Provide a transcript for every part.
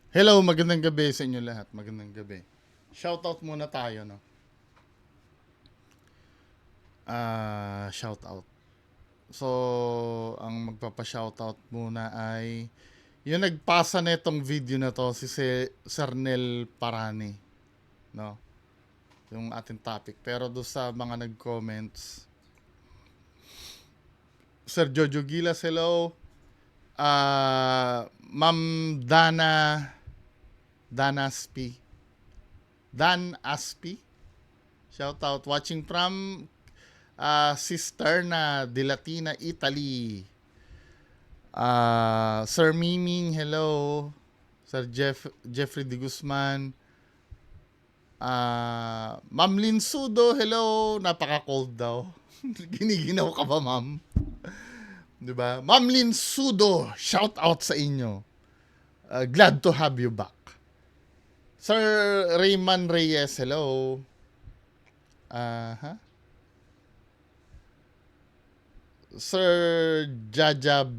Hello, magandang gabi sa inyo lahat. Magandang gabi. Shoutout muna tayo, no? Shoutout. So, ang magpapa-shoutout muna ay yung nagpasa na itong video na to, si Sernel Parani, no? Yung ating topic. Pero do sa mga nag-comments, Sir Jojo Gilas, hello. Ma'am Dana Aspi. Dan Aspi. Shout out. Watching from Sister na de Latina, Italy. Sir Miming, hello. Sir Jeffrey de Guzman. Ma'am Lynn Sudo, hello. Napaka-cold daw. Giniginaw ka ba, ma'am? Diba? Ma'am Lynn Sudo, shout out sa inyo. Glad to have you back. Sir Rayman Reyes, hello. Sir Jajab,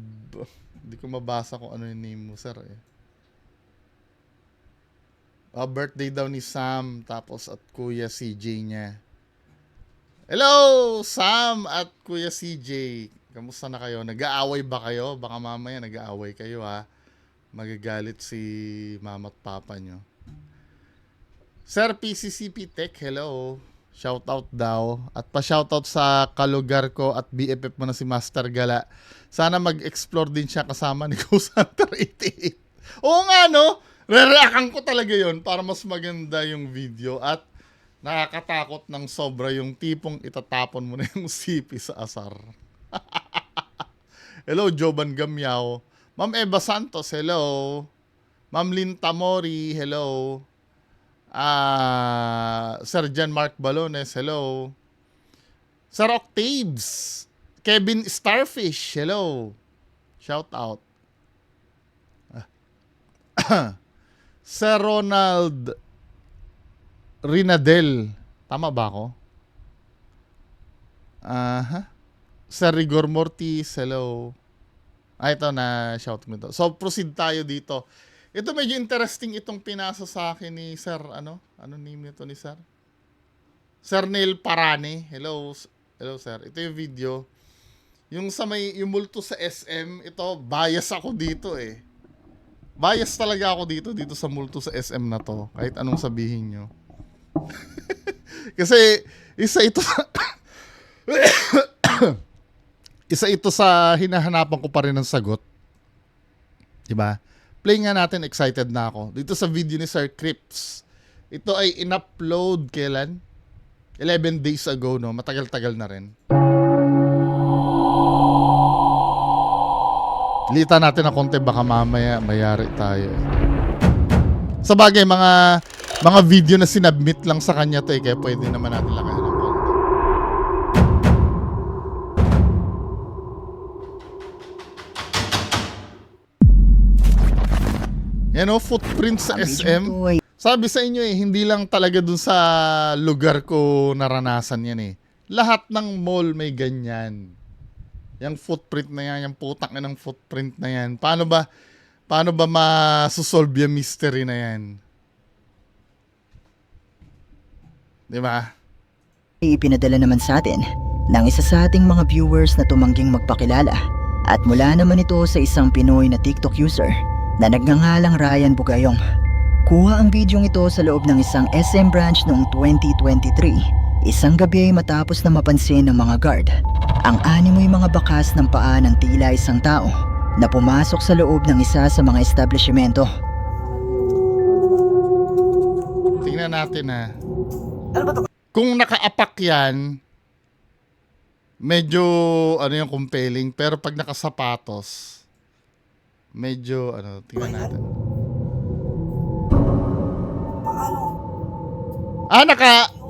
hindi ko mabasa kung ano yung name mo, sir. Birthday daw ni Sam, tapos at Kuya CJ niya. Hello, Sam at Kuya CJ. Kamusta na kayo? Nag-aaway ba kayo? Baka mamaya nag-aaway kayo, ha. Magagalit si mama at papa nyo. Sir PCCP Tech, hello. Shoutout daw. At pa-shoutout sa kalugar ko at BFF mo na si Master Gala. Sana mag-explore din siya kasama ni Ghost Hunter 88. Oo nga, no? Re-reactan ko talaga yon para mas maganda yung video. At nakakatakot ng sobra yung tipong itatapon mo na yung CP sa asar. Hello, Joban Gamyaw. Ma'am Eva Santos, hello. Ma'am Lynn Tamori, hello. Sir John Mark Balones, hello. Sir Octaves, Kevin Starfish, hello. Shout out. Sir Ronald Rinadel, tama ba ako? Sir Rigor Mortis, hello. Ito na shout mo to. So proceed tayo dito. Ito medyo interesting itong pinasa sa akin ni Sir, ano name nito ni Sir? Sir Neil Parani. Hello, hello Sir. Ito yung video. Yung sa yung multo sa SM, ito, bias ako dito eh. Bias talaga ako dito sa multo sa SM na to. Kahit anong sabihin nyo. Kasi, isa ito sa... isa ito sa hinahanapan ko pa rin ng sagot. Diba? Play nga natin, excited na ako. Dito sa video ni Sir Crips. Ito ay in-upload kailan? 11 days ago, no? Matagal-tagal na rin. Lita natin na konti, baka mamaya mayari tayo. Sa bagay, mga video na sinubmit lang sa kanya to eh, kaya pwede naman natin lakayan ng konti. Yan o, footprint sa SM. Sabi sa inyo eh, hindi lang talaga dun sa lugar ko naranasan yan eh. Lahat ng mall may ganyan. Yung footprint na yan, yung putak na ng footprint na yan. Paano ba masusolve yung mystery na yan? Diba? Ipinadala naman sa atin ng isa sa ating mga viewers na tumangging magpakilala. At mula naman ito sa isang Pinoy na TikTok user na nagngangalang Ryan Bugayong. Kuha ang videong ito sa loob ng isang SM branch noong 2023. Isang gabi matapos na mapansin ng mga guard ang animoy mga bakas ng paa ng tila isang tao na pumasok sa loob ng isa sa mga establishmento. Tingnan natin ha. Kung nakaapak yan, medyo yung compelling. Pero pag nakasapatos, medyo tingnan natin.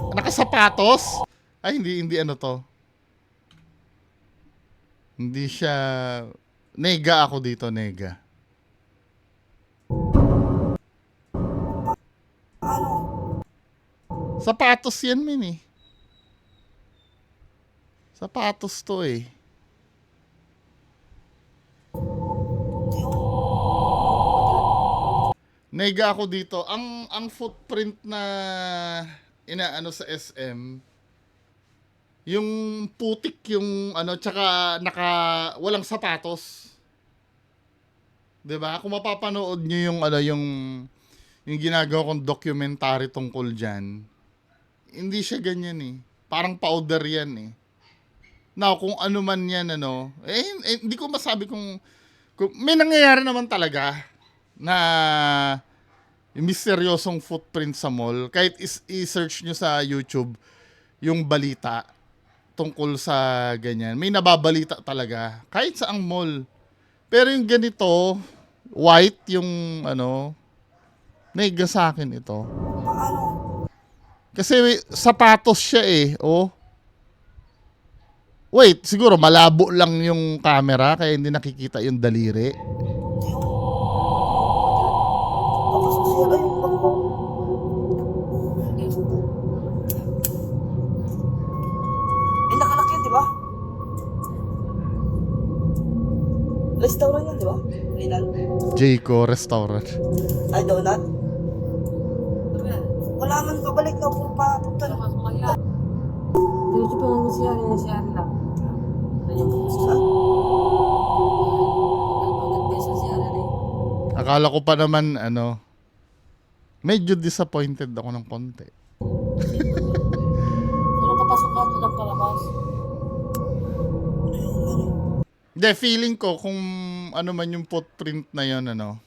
Nakasapatos? Ay, hindi to. Hindi siya... Nega ako dito, nega. Sapatos yan, min eh. Sapatos to eh. Nega ako dito. Ang footprint na inaano sa SM, yung putik yung ano, tsaka walang sapatos. 'Di ba? Kung mapapanood niyo yung ano, yung ginagawa kong documentary tungkol diyan, hindi siya ganyan eh. Parang powder yan eh. Now, kung ano man yan, ano, hindi ko masabi kung may nangyayari naman talaga na yung misteryosong footprint sa mall. Kahit i-search nyo sa YouTube yung balita tungkol sa ganyan. May nababalita talaga. Kahit sa ang mall. Pero yung ganito, white yung ano, naiga sa akin ito. Kasi sapatos siya eh. Oh. Wait, siguro malabo lang yung camera kaya hindi nakikita yung daliri. Nakalak yun, di ba? Restaurant yun, di ba? Linan. Jayco Restaurant. Ay, donut? Wala man pabalik na puro pa punta na. Tinutupan mo siya lang. Akala ko pa naman ano, medyo disappointed ako ng konti. Pero papasok ka doon ang palabas. Hindi, feeling ko kung ano man yung footprint na yon ano.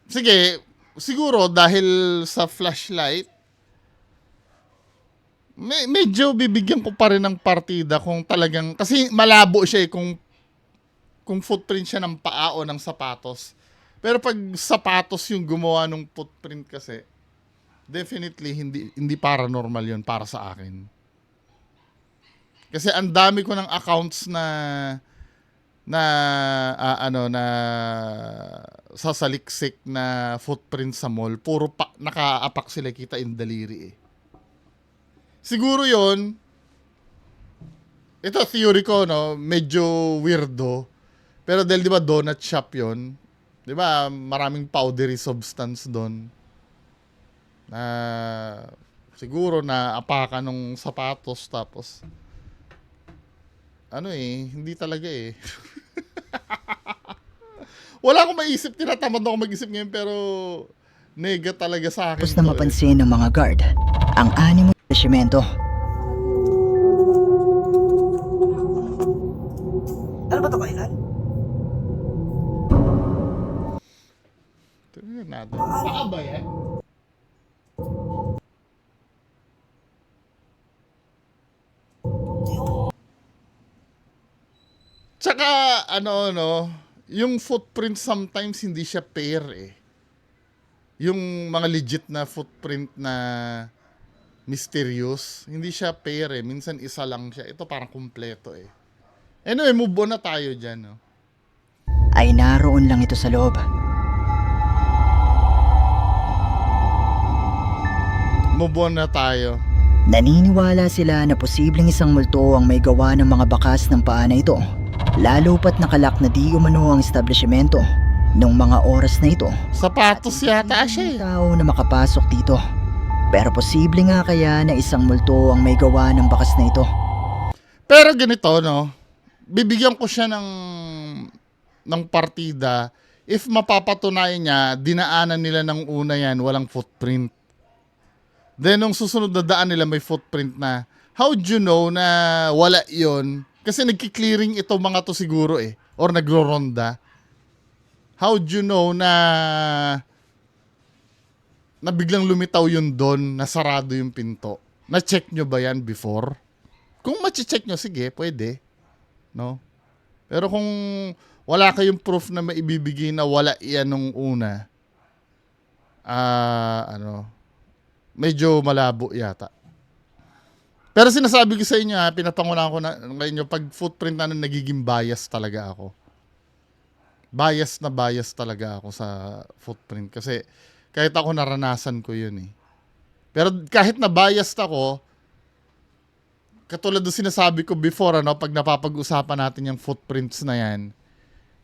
Sige, siguro dahil sa flashlight, medyo bibigyan ko pa rin ng partida kung talagang, kasi malabo siya eh kung footprint siya ng paa o ng sapatos. Pero pag sapatos yung gumawa ng footprint kasi, definitely hindi paranormal yun para sa akin. Kasi ang dami ko ng accounts na sasaliksik na footprint sa mall, puro nakaapak sila, kita yung daliri eh. Siguro yon, ito theory ko, no, medyo weirdo. Pero dahil di ba donut shop yon, di ba maraming powdery substance doon. Siguro na apakan ng sapatos tapos ano eh, hindi talaga eh. Wala akong maisip, tinatamad ako mag-isip ngayon pero nega talaga sa akin. Tapos na mapansin ng mga guard ang animo ng establishmento. Ano ba ito kailan? Tingnan natin. Baka ba yan? Tsaka, yung footprint sometimes hindi siya pair eh. Yung mga legit na footprint na mysterious, hindi siya pair eh. Minsan isa lang siya. Ito parang kumpleto eh. Anyway, move on na tayo dyan. No? Ay naroon lang ito sa loob. Move on na tayo. Naniniwala sila na posibleng isang multo ang may gawa ng mga bakas ng paa na ito. Lalo pat nakalak na di umano ang establishmento nung mga oras na ito. Sapatos yata siya eh. Tao na makapasok dito. Pero posible nga kaya na isang multo ang may gawa ng bakas na ito. Pero ganito, no? Bibigyan ko siya ng partida if mapapatunayan niya, dinaanan nila ng una yan, walang footprint. Then, nung susunod na daan nila may footprint na, how'd you know na wala yon? Kasi nagki-clearing ito mga to siguro eh. Or nagro-ronda. How'd you know na biglang lumitaw yun doon, nasarado yung pinto? Na-check nyo ba yan before? Kung ma-check nyo, sige, pwede. No? Pero kung wala kayong proof na maibibigay na wala yan nung una, medyo malabo yata. Pero sinasabi ko sa inyo, pinapangunahan ko na ngayon, pag footprint na nagiging bias talaga ako. Bias talaga ako sa footprint. Kasi kahit ako naranasan ko yun eh. Pero kahit na biased ako, katulad ng sinasabi ko before, pag napapag-usapan natin yung footprints na yan,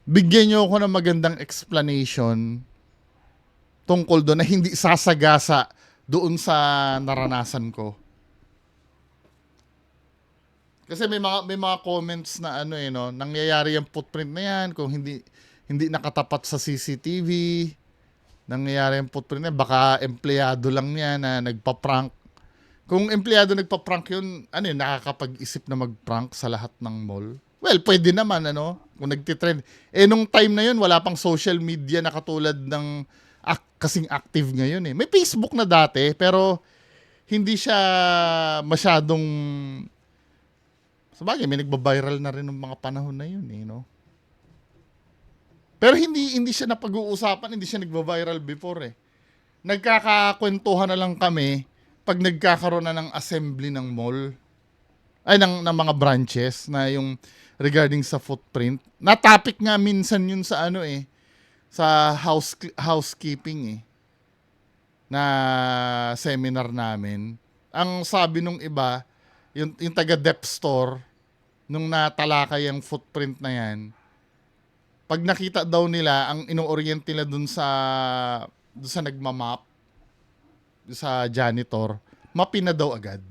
bigyan nyo ako ng magandang explanation tungkol doon na hindi sasagasa doon sa naranasan ko. Kasi may mga comments na ano no, nangyayari yung footprint na yan kung hindi nakatapat sa CCTV. Nangyayari yung footprint na baka empleyado lang niya na nagpa-prank. Kung empleyado nagpa-prank yun, ano yun, nakakapag-isip na mag-prank sa lahat ng mall? Well, pwede naman, ano, kung nagtitrend. Nung time na yun, wala pang social media na katulad ng kasing active ngayon eh. May Facebook na dati, pero hindi siya masyadong... Sabagay, may nagba-viral na rin ng mga panahon na yun eh, no? Pero hindi siya napag-uusapan, hindi siya nagba-viral before eh. Nagkakakwentuhan na lang kami pag nagkakaroon na ng assembly ng mall, ay ng mga branches na yung regarding sa footprint. Na-topic nga minsan yun sa ano eh, sa housekeeping eh, na seminar namin. Ang sabi nung iba, yung taga Dep Store, nung natalakay ang footprint na yan, pag nakita daw nila, ang ino-orient nila dun sa nagmamap, sa janitor, mapin na daw agad.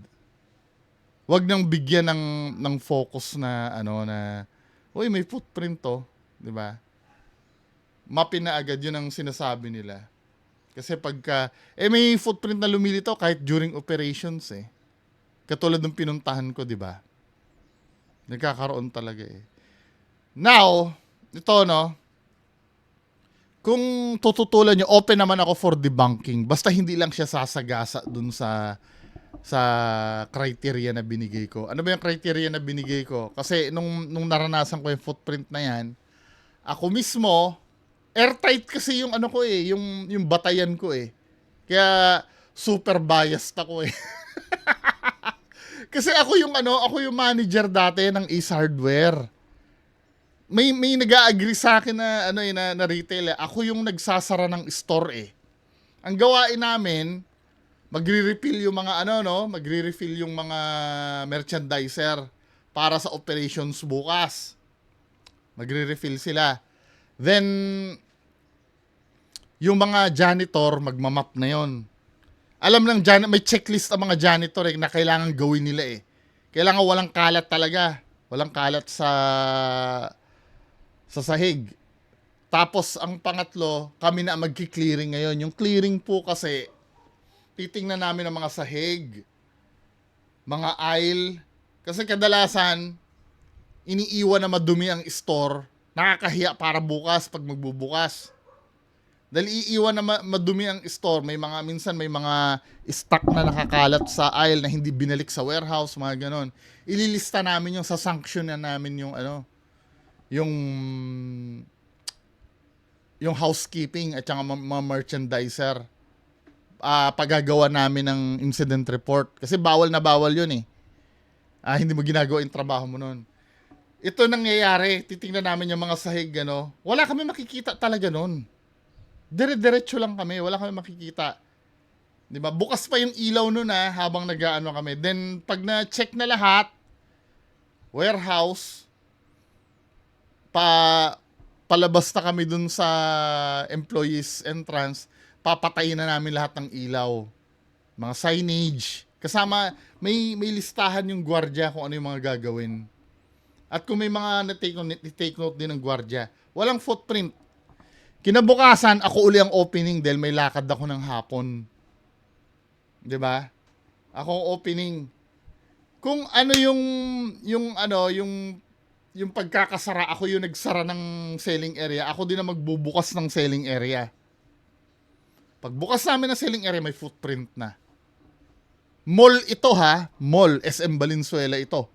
Wag nang bigyan ng focus na ano na, uy, may footprint to, 'di ba? Mapin na agad 'yun ang sinasabi nila. Kasi pagka may footprint na lumilitaw kahit during operations eh. Katulad ng pinuntahan ko, 'di ba? Nagkakaroon talaga eh. Now, ito no, kung tututulan nyo, open naman ako for debunking. Basta hindi lang siya sasagasa dun sa criteria na binigay ko. Ano ba yung criteria na binigay ko? Kasi nung naranasan ko yung footprint na yan, ako mismo, airtight kasi yung ano ko eh, yung batayan ko eh. Kaya super biased ako eh. Kasi ako yung manager dati ng Ace Hardware. May nag-a-agree sa akin na na retail eh. Ako yung nagsasara ng store eh. Ang gawain namin, magre-refill yung mga magre-refill yung mga merchandiser para sa operations bukas. Magre-refill sila. Then yung mga janitor magmamap na yon. Alam ng may checklist ang mga janitor eh, na kailangan gawin nila eh. Kailangan walang kalat talaga. Walang kalat sa sahig. Tapos, ang pangatlo, kami na magki-clearing ngayon. Yung clearing po kasi, titingnan namin ang mga sahig, mga aisle. Kasi kadalasan, iniiwan na madumi ang store, nakakahiya para bukas pag magbubukas. Dahil iiwan na madumi ang store, minsan may mga stock na nakakalat sa aisle na hindi binalik sa warehouse, mga ganon. Ililista namin yung sasanction na namin yung housekeeping at saka mga merchandiser. Paggagawa namin ng incident report. Kasi bawal na bawal yun eh. Hindi mo ginagawa yung trabaho mo nun. Ito nangyayari, titingnan namin yung mga sahig, wala kami makikita talaga nun. Dire-diretso lang kami, wala kami makikita. Diba? Bukas pa yung ilaw nun habang nag-aano kami. Then, pag na-check na lahat, warehouse, palabas na kami dun sa employees entrance, papatayin na namin lahat ng ilaw. Mga signage. Kasama, may listahan yung gwardiya kung ano yung mga gagawin. At kung may mga na-take note din ng gwardiya, walang footprint. Kinabukasan, ako uli ang opening dahil may lakad ako ng hapon. 'Di ba? Ako ang opening. Kung ano yung pagkakasara, ako yung nagsara ng selling area, ako din ang magbubukas ng selling area. Pagbukas namin ng selling area, may footprint na. Mall ito mall, SM Valenzuela ito.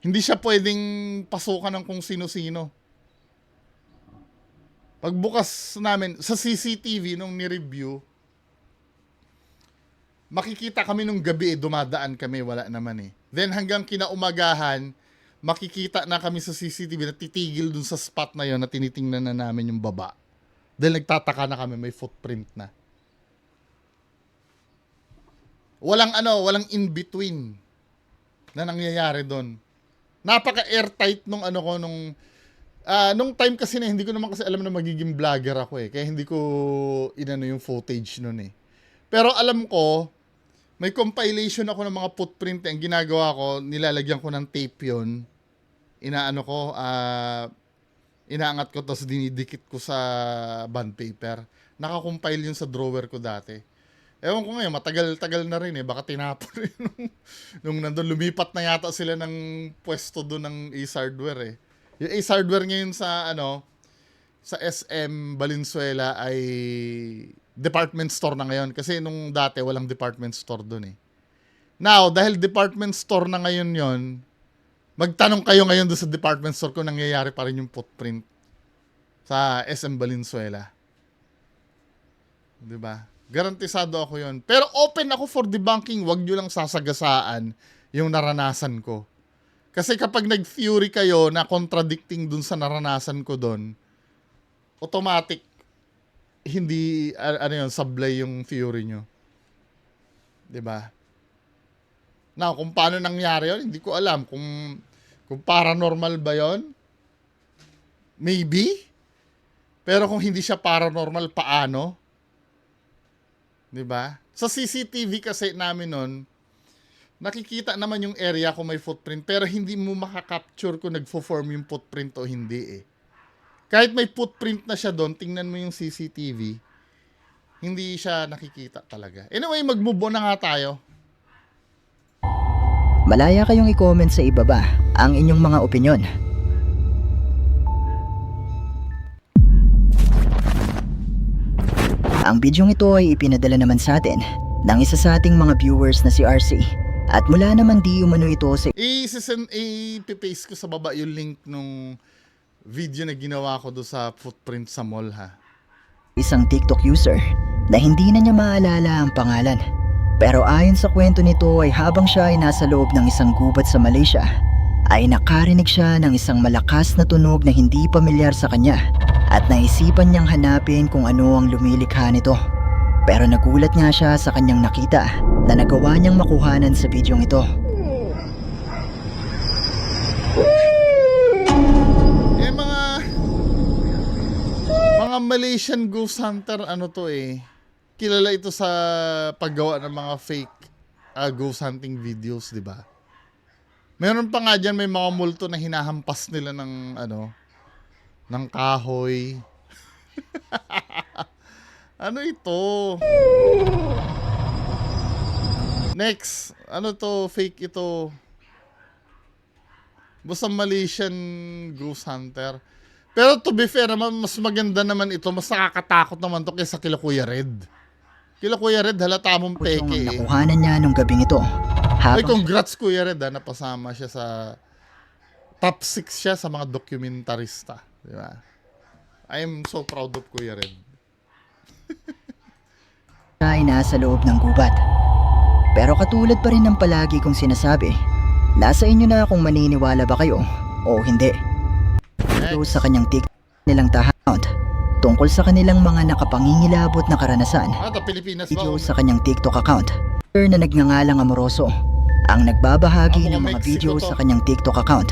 Hindi siya pwedeng pasukan ng kung sino-sino. Pagbukas namin, sa CCTV nung ni-review, makikita kami nung gabi, dumadaan kami, wala naman eh. Then hanggang kinaumagahan, makikita na kami sa CCTV na titigil dun sa spot na yon na tinitingnan na namin yung baba. Dahil nagtataka na kami, may footprint na. Walang in-between na nangyayari doon. Napaka-airtight nung Nung time kasi na hindi ko naman kasi alam na magiging vlogger ako eh. Kaya hindi ko inano yung footage nun eh. Pero alam ko, may compilation ako ng mga footprint. Ang ginagawa ko, nilalagyan ko ng tape yun. Inaano ko, inaangat ko tapos dinidikit ko sa bond paper. Nakakompile yun sa drawer ko dati. Ewan ko ngayon, matagal-tagal na rin eh. Baka tinapon rin nung nandun. Lumipat na yata sila ng pwesto doon ng Ace Hardware eh. Yung Ace Hardware ngayon sa sa SM Valenzuela ay department store na ngayon. Kasi nung dati walang department store doon eh. Now, dahil department store na ngayon yon, magtanong kayo ngayon doon sa department store kung nangyayari pa rin yung footprint sa SM Valenzuela. Diba? Garantisado ako yon. Pero open ako for debunking. Wag nyo lang sasagasaan yung naranasan ko. Kasi kapag nag-theory kayo na contradicting dun sa naranasan ko dun, automatic, hindi, sablay yung theory nyo. Diba? Now, kung paano nangyari yon, hindi ko alam. Kung paranormal ba yon, maybe. Pero kung hindi siya paranormal, paano? Diba? Sa CCTV kasi namin nun, nakikita naman yung area kung may footprint, pero hindi mo makakapture kung nagfo-form yung footprint o hindi eh. Kahit may footprint na siya doon, tingnan mo yung CCTV, hindi siya nakikita talaga. Anyway, mag-move on na nga tayo. Malaya kayong i-comment sa ibaba ang inyong mga opinyon. Ang bidyong ito ay ipinadala naman sa atin ng isa sa ating mga viewers na si RC. At mula naman di umano ito sa I-paste ko sa baba yung link nung video na ginawa ko do sa footprint sa mall ha. isang TikTok user na hindi na niya maalala ang pangalan. Pero ayon sa kwento nito ay habang siya ay nasa loob ng isang gubat sa Malaysia, ay nakarinig siya ng isang malakas na tunog na hindi pamilyar sa kanya at naisipan niyang hanapin kung ano ang lumilikha nito. Pero nagulat nga siya sa kanyang nakita na nagawa niyang makuhanan sa bidyong ito. Mga Malaysian ghost hunter to eh. Kilala ito sa paggawa ng mga fake ghost hunting videos, di ba? Meron pa nga dyan, may mga multo na hinahampas nila ng ng kahoy. Ano ito? Next, to? Fake ito. Basta Malaysian ghost hunter. Pero to be fair naman, mas maganda naman ito. Mas nakakatakot naman to kaysa kila Kuya Red. Kila Kuya Red, halata mong peke Ang eh. nakuhanan niya nung gabing ito. Ay, congrats Kuya Red napasama siya sa top 6 siya sa mga dokumentarista. Di ba? I am so proud of Kuya Red. Siya ay nasa loob ng gubat. Pero katulad pa rin ng palagi kong sinasabi, nasa inyo na kung maniniwala ba kayo o hindi. Ito sa kanyang TikTok nilang account tungkol sa kanilang mga nakapangingilabot na karanasan. Pilipinas ba? Video sa kanyang TikTok account na nagngangalang Amoroso ang nagbabahagi ng mga video sa kanyang TikTok account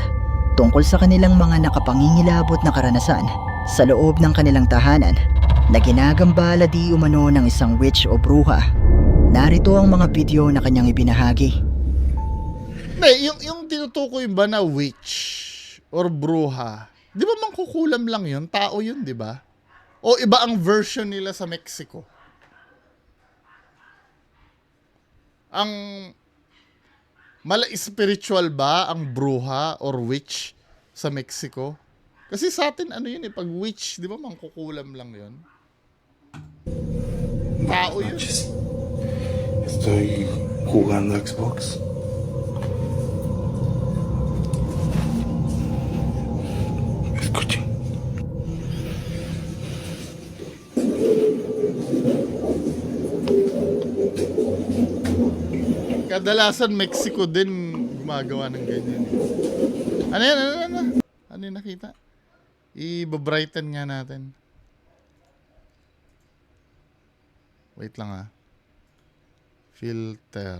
tungkol sa kanilang mga nakapangingilabot na karanasan sa loob ng kanilang tahanan na ginagambala di umano ng isang witch o bruha. Narito ang mga video na kanyang ibinahagi. Hindi, yung tinutukoy ba na witch or bruha, di ba mangkukulam lang yun? Tao yun, di ba? O iba ang version nila sa Mexico? Ang spiritual ba ang bruha or witch sa Mexico? Kasi sa atin yun pag witch, di ba mangkukulam lang yun? Tao yun. Estoy jugando Xbox. Escuchen. Kadalasan Mexico din gumagawa ng ganyan. Ano yan? Ano yung nakita? I-brighten nga natin. Wait lang Filter.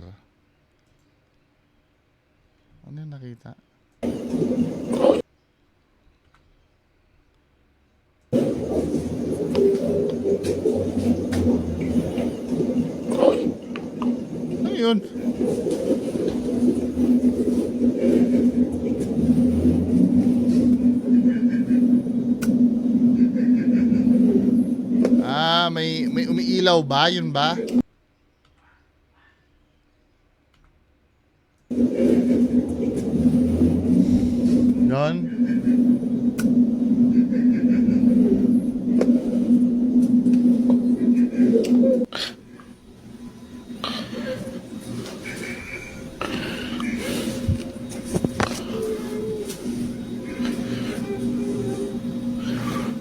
Ano yung nakita? yun? May umiilaw ba? Yun ba? Yun.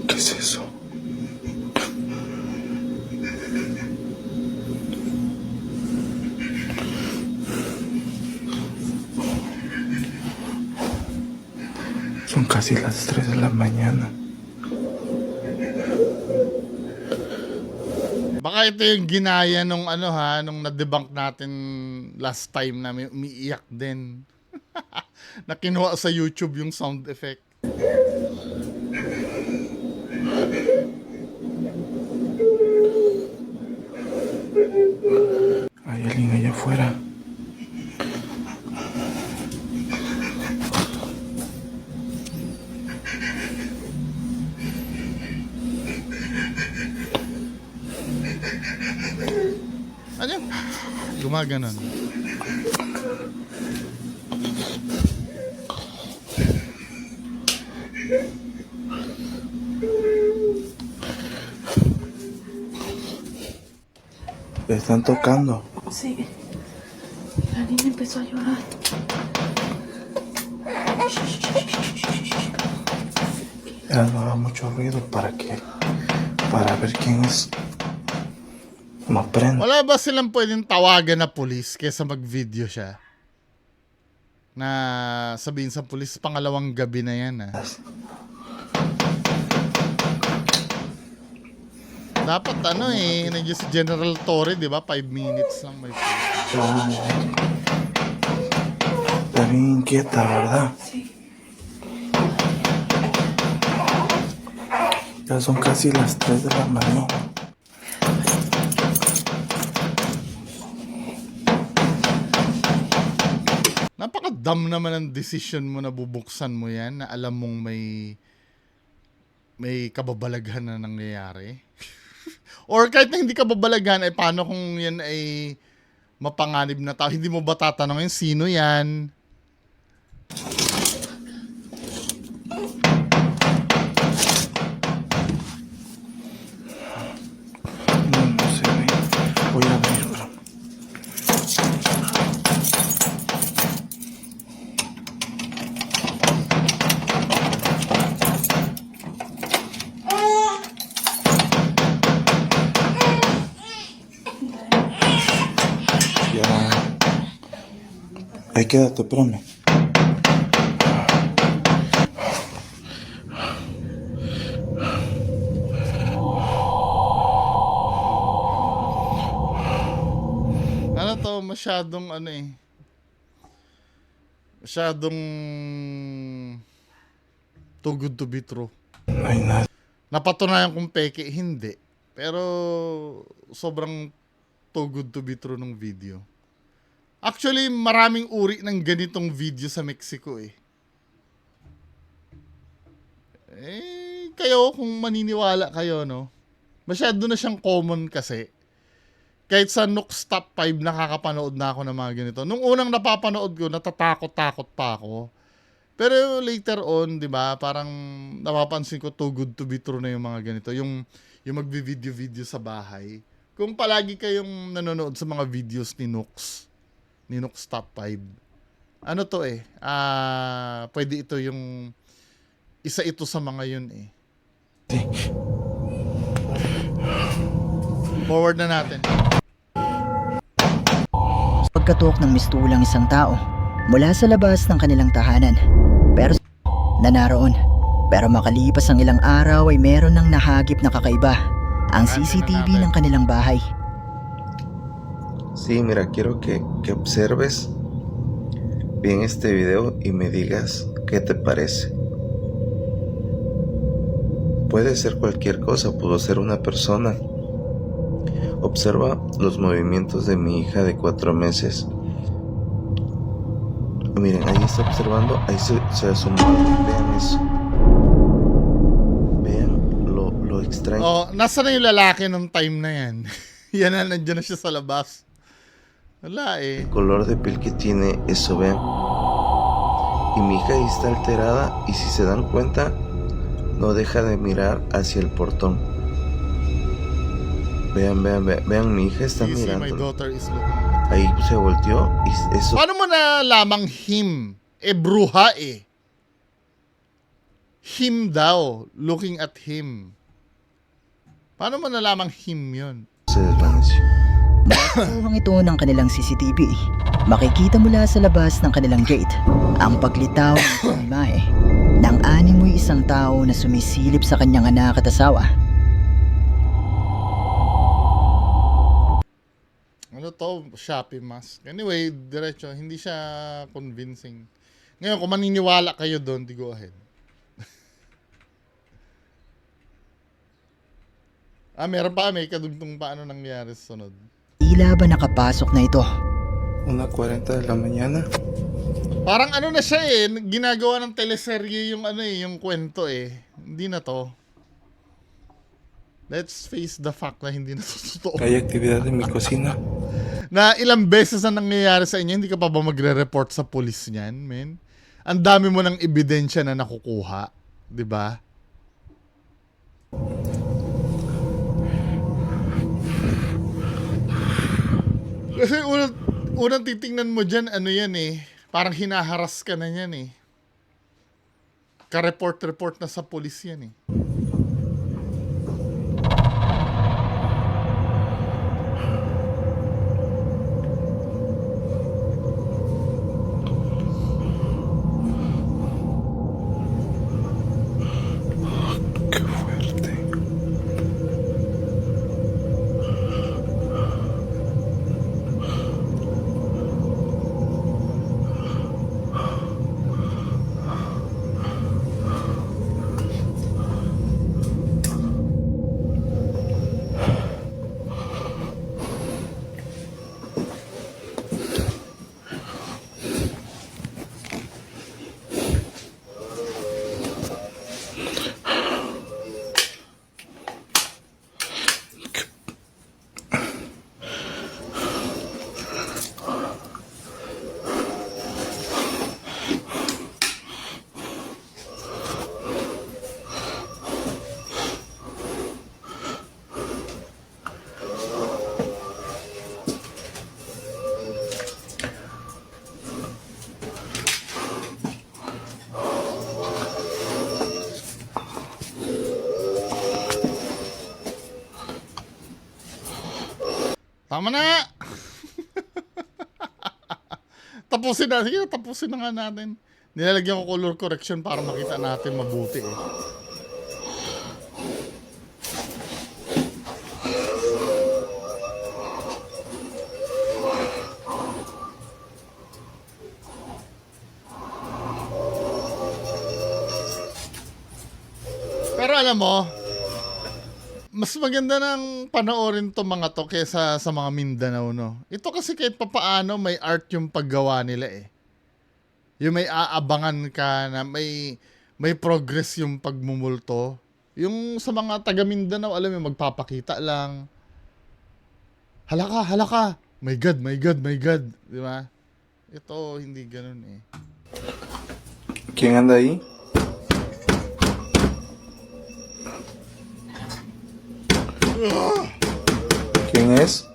¿Qué es eso? Son casi las 3 de la mañana. Baka ito yung ginaya nung ano ha, nung na-debunk natin last time na may umiiyak din. Na kinuha sa YouTube yung sound effect. Hay alguien allá afuera. Ano yun? Gumaganon. Le están tocando. Sí. La niña empezó a llorar. Ya no haga mucho ruido para ver quién es. No prenda. Wala ba silang pwedeng tawagan na pulis kaysa mag-video siya? Na sabihin sa pulis, pangalawang gabi na yan ha. Dapat ano nandiyan si General Torre, di ba? 5 minutes lang may Está bien inquieta, ¿verdad? Sí. Ya son casi las 3 de la mañana. Napaka-dumb naman ang decision mo na bubuksan mo yan na alam mong may kababalaghan na nangyayari. Or kahit na hindi kababalaghan, ay paano kung yan ay mapanganib na tao? Hindi mo ba tatanungin sino yan? No se ve. Voy a abrir, bro. Ya. Ahí quédate, espérame. Ano to, masyadong masyadong too good to be true. No hay nada. Napatunayan kung peke, hindi. Pero sobrang too good to be true ng video. Actually, maraming uri ng ganitong video sa Mexico kayo kung maniniwala kayo, no? Masyado na siyang common kasi. Kahit sa Nooks Top 5 nakakapanood na ako ng mga ganito. Nung unang napapanood ko, natatakot-takot pa ako. Pero later on, di ba, parang napapansin ko too good to be true na yung mga ganito. Yung magbi-video-video sa bahay. Kung palagi kayong nanonood sa mga videos ni Nooks Top 5, ano to pwede ito yung isa ito sa mga yun Forward na natin. Pagkatok ng mistulang isang tao mula sa labas ng kanilang tahanan. Pero na naroon. Pero makalipas ang ilang araw ay meron ng nahagip na kakaiba, ang CCTV ng kanilang bahay. Sí, mira, quiero que observes bien este video y me digas qué te parece. Puede ser cualquier cosa, pudo ser una persona Observa los movimientos de mi hija de 4 meses. Miren, ahí está observando, ahí se asomó. Vean eso. Vean lo extraño. Oh, nasa na yung lalaki nung time na yan? Yan na, nandiyan na siya sa labas. Wala eh. El color de piel que tiene, eso vean. Y mi hija ahí está alterada y si se dan cuenta, no deja de mirar hacia el portón. Vean, mi hija está You see, my mirando. daughter is looking. Ahí se volteó y eso. Paano mo na lamang him? Bruha eh. Him daw. Looking at him. Paano mo na lamang him yun? Se desvaneció. Kuhang ito ng kanilang CCTV. Makikita mula sa labas ng kanilang gate ang paglitaw ng imahe ng 61 tao na sumisilip sa kanyang anak at asawa. Ano to? Shopee mask. Anyway, diretso. Hindi siya convincing. Ngayon, kung maniniwala kayo doon, di go ahead. Meron pa. May kadugtong pa ano nangyari sa sunod. Tila ba nakapasok na ito? 1:40 de la mañana. Parang ano na siya eh. Ginagawa ng teleserye yung ano eh, yung kwento eh. Hindi na to. Let's face the fact na hindi na to totoo. Hay actividad en mi cocina. Na ilang beses na nangyayari sa inyo, hindi ka pa ba magre-report sa police niyan, men? Ang dami mo ng ebidensya na nakukuha, 'di ba? Kasi unang titingnan mo dyan, ano yan eh, parang hinaharas ka na yan eh. Ka-report na sa police yan eh. Qué fuerte. Tama na! Tapusin na. Sige, tapusin na nga natin. Nilalagyan ko color correction para makita natin mabuti eh. Pero alam mo, mas maganda nang panoorin to mga to kesa sa mga Mindanao, no? Ito kasi kahit papaano may art yung paggawa nila eh. Yung may aabangan ka na may progress yung pagmumulto. Yung sa mga taga Mindanao, alam mo, magpapakita lang. Halaka. My God. Di ba? Ito, hindi ganun eh. ¿Quién anda ahí? ¿Quién es?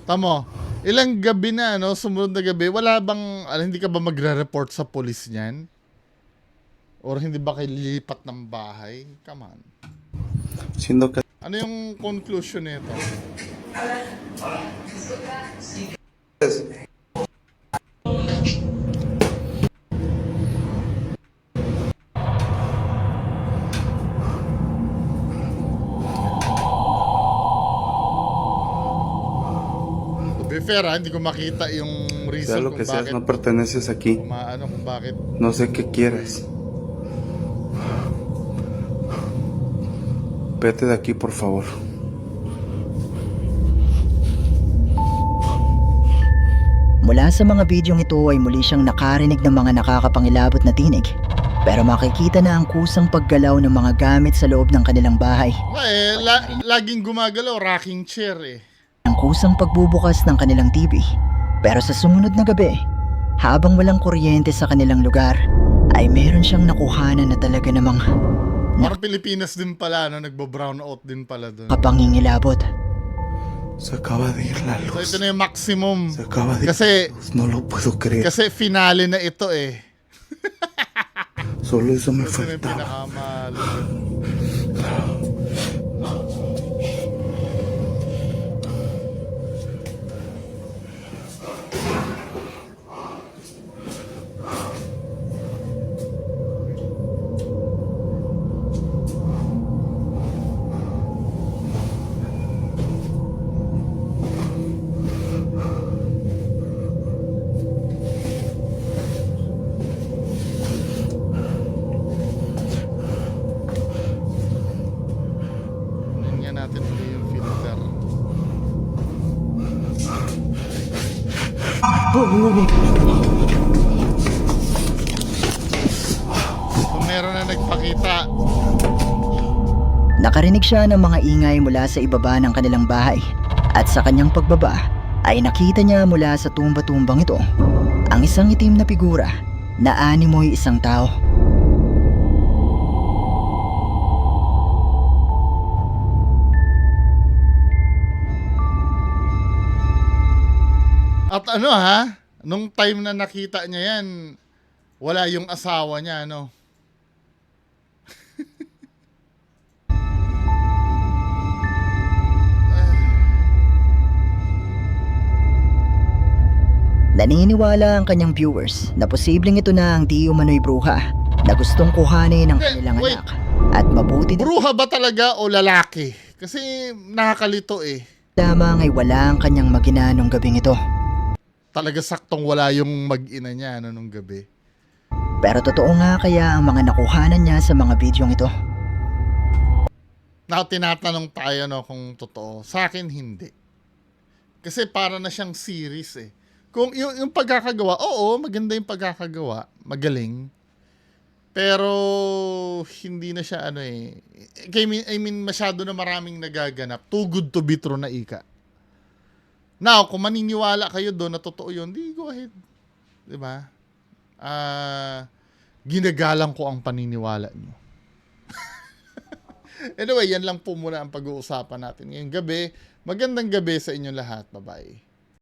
Tamo, ilang gabi na, no? Sumunod na gabi, wala bang, hindi ka ba magre-report sa police niyan? Or hindi ba kayo lilipat ng bahay? Come on. Siendo que Ano yung conclusion nito? fair ha, hindi ko makita yung Sea reason lo kung que seas, bakit no perteneces aquí. kung bakit. No sé qué quieres. Vete de aquí, por favor. Mula sa mga bidyong ito ay muli siyang nakarinig ng mga nakakapangilabot na tinig. Pero makikita na ang kusang paggalaw ng mga gamit sa loob ng kanilang bahay. Laging gumagalaw, rocking chair eh. Ang kusang pagbubukas ng kanilang TV. Pero sa sumunod na gabi, habang walang kuryente sa kanilang lugar, ay meron siyang nakuhanan na talaga namang Parang Pilipinas din pala, no? Nagbo-brown out din pala doon. kapangingilabot. Se acaba de ir la So luz. ito na yung maximum. Se acaba de ir Kasi, la luz. No lo puedo creer. kasi finale na ito eh. Solo eso me Ito na yung faltaba. pinakamalo. Kunin nga natin ulit yung filter. So meron na nagpakita. Nakarinig siya ng mga ingay mula sa ibaba ng kanilang bahay. At sa kanyang pagbaba, ay nakita niya mula sa tumba-tumbang ito ang isang itim na figura na animoy isang tao. At ano ha, nung time na nakita niya yan, wala yung asawa niya, no? Naniniwala ang kanyang viewers na posibleng ito na ang di umano'y bruha na gustong kuhanin ng kanilang Wait. anak. At mabuti Bruha ba talaga o lalaki? Kasi nakakalito eh. lamang ay wala ang kanyang magina nung gabing ito. Talaga saktong wala yung mag-ina niya ano, nung gabi. Pero totoo nga kaya ang mga nakuhanan niya sa mga bidyong ito? Na tinatanong tayo no kung totoo. Sa akin hindi. Kasi para na siyang series eh. Kung yung pagkakagawa, oo, maganda yung pagkakagawa, magaling. Pero hindi na siya ano eh. I mean masyado na maraming nagaganap. Too good to be true na ika. Now, kung maniniwala kayo doon na totoo yun, di go ahead. 'Di ba? Ginagalang ko ang paniniwala niyo. Anyway, yan lang po muna ang pag-uusapan natin ngayong gabi. Magandang gabi sa inyong lahat. Bye-bye.